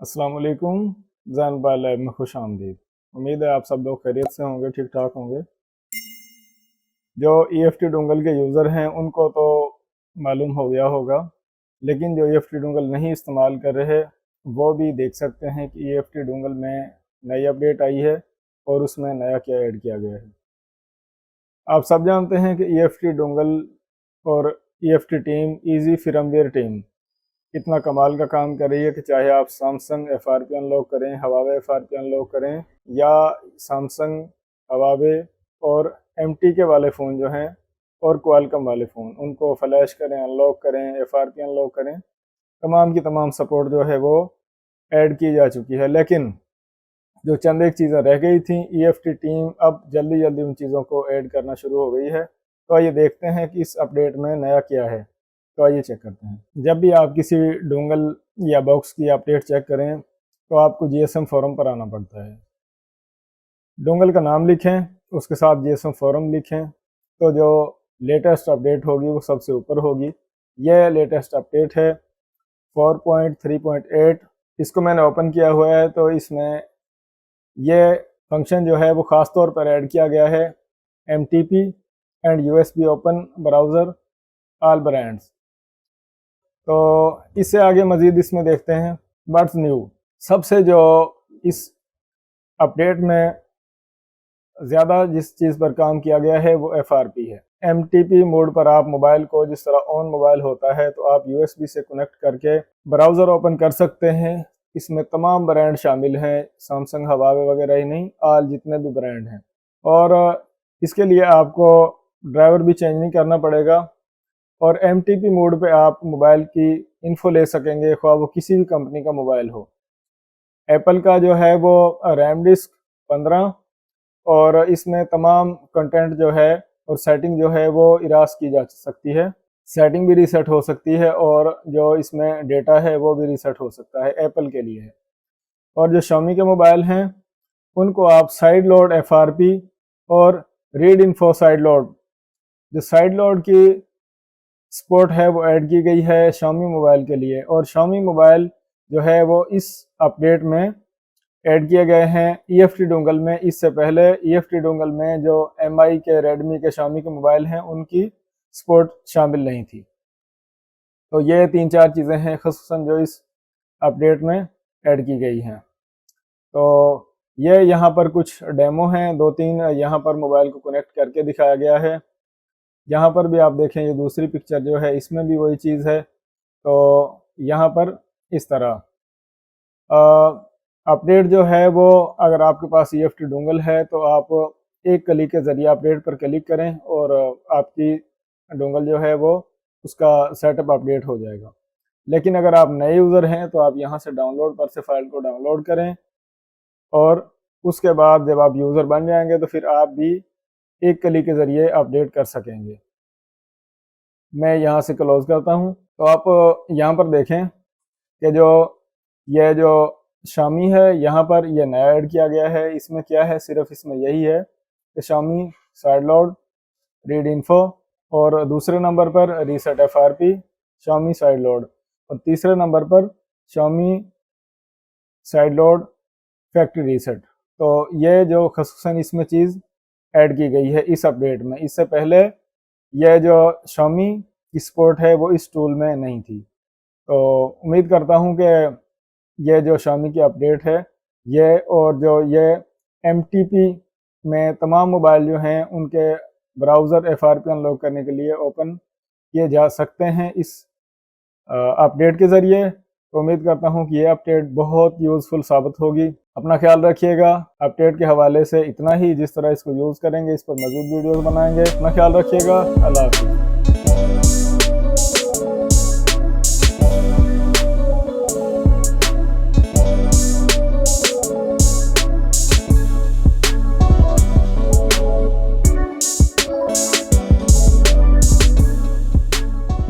अस्सलाम वालेकुम। Jain bye lab में खुश आमदीद। उम्मीद है आप सब लोग खैरियत से होंगे, ठीक ठाक होंगे। जो EFT डोंगल के यूज़र हैं उनको तो मालूम हो गया होगा, लेकिन जो EFT डोंगल नहीं इस्तेमाल कर रहे वो भी देख सकते हैं कि EFT डोंगल में नई अपडेट आई है और उसमें नया क्या ऐड किया गया है। आप सब जानते हैं कि EFT डोंगल और EFT टीम ईजी फिरमवेयर टीम इतना कमाल का काम कर रही है कि चाहे आप सैमसंग FRP अनलॉक करें, हवावे FRP अनलॉक करें या सैमसंग, हवावे और MTK वाले फ़ोन जो हैं और क्वालकॉम वाले फ़ोन उनको फ्लैश करें, अनलॉक करें, FRP अनलॉक करें, तमाम की तमाम सपोर्ट जो है वो ऐड की जा चुकी है। लेकिन जो चंद एक चीज़ें रह गई थी, EFT टीम अब जल्दी जल्दी उन चीज़ों को ऐड करना शुरू हो गई है। तो आइए देखते हैं कि इस अपडेट में नया क्या है। तो आइए चेक करते हैं। जब भी आप किसी डोंगल या बॉक्स की अपडेट चेक करें तो आपको GSM फोरम पर आना पड़ता है। डोंगल का नाम लिखें, उसके साथ GSM फोरम लिखें, तो जो लेटेस्ट अपडेट होगी वो सबसे ऊपर होगी। यह लेटेस्ट अपडेट है 4.3.8। इसको मैंने ओपन किया हुआ है तो इसमें यह फंक्शन जो है वो ख़ास तौर पर ऐड किया गया है MTP and USB open browser all brands. तो इससे आगे मज़ीद इसमें देखते हैं व्हाट्स न्यू। सबसे जो इस अपडेट में ज़्यादा जिस चीज़ पर काम किया गया है वो FRP है। MTP मोड पर आप मोबाइल को जिस तरह ऑन मोबाइल होता है तो आप USB से कनेक्ट करके ब्राउज़र ओपन कर सकते हैं। इसमें तमाम ब्रांड शामिल हैं, सैमसंग, हवावे वगैरह ही नहीं, ऑल जितने भी ब्रांड हैं। और इसके लिए आपको ड्राइवर भी चेंज नहीं करना पड़ेगा और MTP मोड पे आप मोबाइल की इन्फो ले सकेंगे, ख्वाह वो किसी भी कंपनी का मोबाइल हो। एप्पल का जो है वो रैम डिस्क 15 और इसमें तमाम कंटेंट जो है और सेटिंग जो है वो इरास की जा सकती है। सेटिंग भी रीसेट हो सकती है और जो इसमें डेटा है वो भी रीसेट हो सकता है, एप्पल के लिए है। और जो Xiaomi के मोबाइल हैं उनको आप साइड लोड FRP और रीड इन्फो साइड लोड, जो साइड लोड की सपोर्ट है वो ऐड की गई है Xiaomi मोबाइल के लिए। और Xiaomi मोबाइल जो है वो इस अपडेट में ऐड किए गए हैं EFT डोंगल में। इससे पहले EFT डोंगल में जो MI के, रेडमी के, Xiaomi के मोबाइल हैं उनकी सपोर्ट शामिल नहीं थी। तो ये 3-4 चीज़ें हैं ख़ुसूसन जो इस अपडेट में ऐड की गई हैं। तो ये यहाँ पर कुछ डेमो हैं, 2-3 यहाँ पर मोबाइल को कनेक्ट करके दिखाया गया है। यहाँ पर भी आप देखें, ये दूसरी पिक्चर जो है इसमें भी वही चीज़ है। तो यहाँ पर इस तरह अपडेट जो है वो, अगर आपके पास EFT डोंगल है तो आप एक क्लिक के ज़रिए अपडेट पर क्लिक करें और आपकी डोंगल जो है वो उसका सेटअप अपडेट हो जाएगा। लेकिन अगर आप नए यूज़र हैं तो आप यहाँ से डाउनलोड पर से फ़ाइल को डाउनलोड करें और उसके बाद जब आप यूज़र बन जाएंगे तो फिर आप भी एक क्लिक के ज़रिए अपडेट कर सकेंगे। मैं यहाँ से क्लोज़ करता हूँ। तो आप यहाँ पर देखें कि ये जो Xiaomi है यहाँ पर ये नया ऐड किया गया है। इसमें क्या है, सिर्फ इसमें यही है कि Xiaomi side load, read info और दूसरे नंबर पर reset FRP, Xiaomi side load और तीसरे नंबर पर Xiaomi side load factory reset. तो ये जो ख़ुसूसन इसमें चीज़ ऐड की गई है इस अपडेट में। इससे पहले यह जो Xiaomi की सपोर्ट है वो इस टूल में नहीं थी। तो उम्मीद करता हूँ कि ये जो Xiaomi की अपडेट है ये, और जो ये MTP में तमाम मोबाइल जो हैं उनके ब्राउज़र FRP अनलॉक करने के लिए ओपन किए जा सकते हैं इस अपडेट के ज़रिए। तो उम्मीद करता हूँ कि ये अपडेट बहुत यूज़फुल साबित होगी। अपना ख्याल रखिएगा। अपडेट के हवाले से इतना ही। जिस तरह इसको यूज़ करेंगे इस पर मज़ीद वीडियोज़ बनाएंगे। अपना ख्याल रखिएगा। अल्लाह हाफ़िज़।